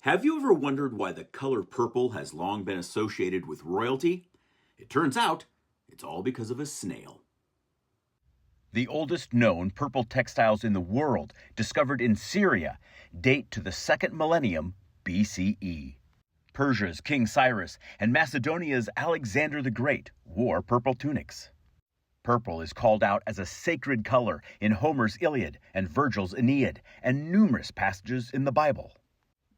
Have you ever wondered why the color purple has long been associated with royalty? It turns out it's all because of a snail. The oldest known purple textiles in the world, discovered in Syria, date to the second millennium BCE. Persia's King Cyrus and Macedonia's Alexander the Great wore purple tunics. Purple is called out as a sacred color in Homer's Iliad and Virgil's Aeneid, and numerous passages in the Bible.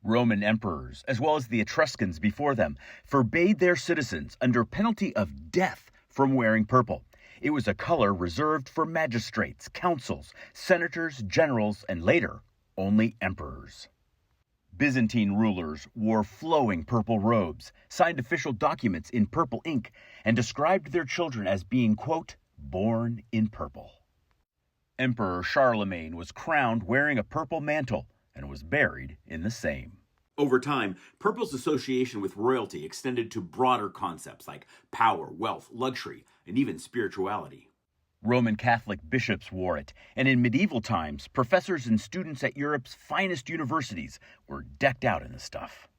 Roman emperors, as well as the Etruscans before them, forbade their citizens under penalty of death from wearing purple. It was a color reserved for magistrates, consuls, senators, generals, and later, only emperors. Byzantine rulers wore flowing purple robes, signed official documents in purple ink, and described their children as being, quote, born in purple. Emperor Charlemagne was crowned wearing a purple mantle and was buried in the same. Over time, purple's association with royalty extended to broader concepts like power, wealth, luxury, and even spirituality. Roman Catholic bishops wore it, and in medieval times, professors and students at Europe's finest universities were decked out in the stuff.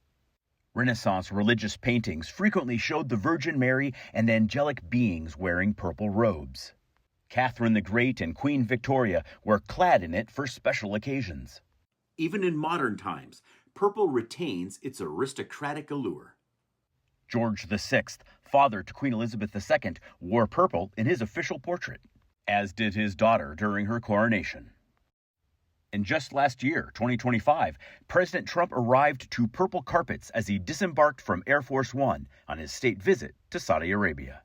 Renaissance religious paintings frequently showed the Virgin Mary and angelic beings wearing purple robes. Catherine the Great and Queen Victoria were clad in it for special occasions. Even in modern times, purple retains its aristocratic allure. George VI, father to Queen Elizabeth II, wore purple in his official portrait, as did his daughter during her coronation. And just last year, 2025, President Trump arrived to purple carpets as he disembarked from Air Force One on his state visit to Saudi Arabia.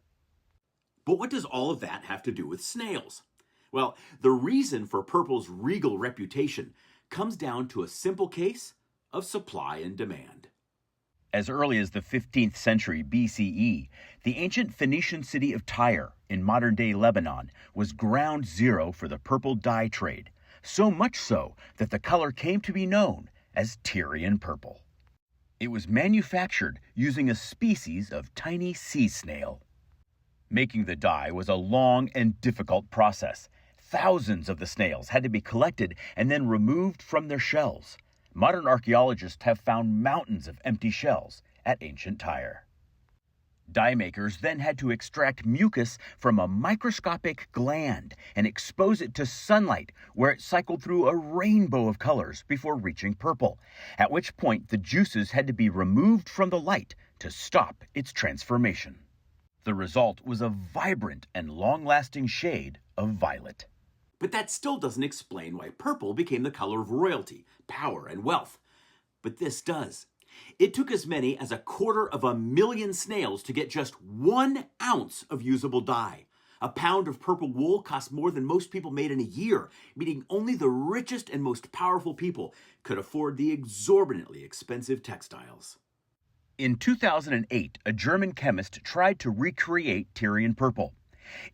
But what does all of that have to do with snails? Well, the reason for purple's regal reputation comes down to a simple case of supply and demand. As early as the 15th century BCE, the ancient Phoenician city of Tyre in modern-day Lebanon was ground zero for the purple dye trade, so much so that the color came to be known as Tyrian purple. It was manufactured using a species of tiny sea snail. Making the dye was a long and difficult process. Thousands of the snails had to be collected and then removed from their shells. Modern archaeologists have found mountains of empty shells at ancient Tyre. Dye makers then had to extract mucus from a microscopic gland and expose it to sunlight, where it cycled through a rainbow of colors before reaching purple, at which point the juices had to be removed from the light to stop its transformation. The result was a vibrant and long-lasting shade of violet. But that still doesn't explain why purple became the color of royalty, power, and wealth. But this does. It took as many as 250,000 snails to get just 1 ounce of usable dye. A pound of purple wool cost more than most people made in a year, meaning only the richest and most powerful people could afford the exorbitantly expensive textiles. In 2008, a German chemist tried to recreate Tyrian purple.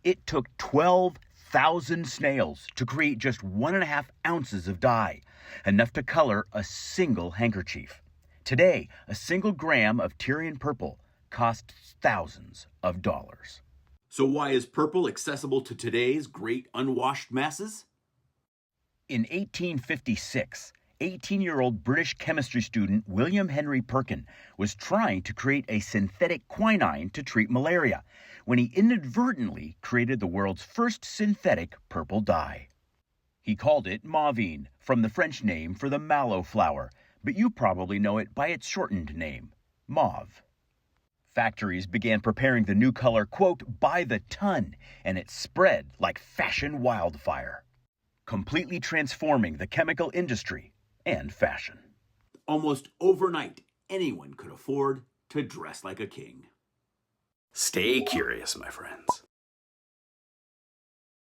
It took 12,000 snails to create just 1.5 ounces of dye, enough to color a single handkerchief. Today, a single gram of Tyrian purple costs thousands of dollars. So why is purple accessible to today's great unwashed masses? In 1856, 18-year-old British chemistry student William Henry Perkin was trying to create a synthetic quinine to treat malaria when he inadvertently created the world's first synthetic purple dye. He called it mauvine, from the French name for the mallow flower, but you probably know it by its shortened name, mauve. Factories began preparing the new color, quote, by the ton, and it spread like fashion wildfire, completely transforming the chemical industry and fashion. Almost overnight, anyone could afford to dress like a king. Stay curious, my friends.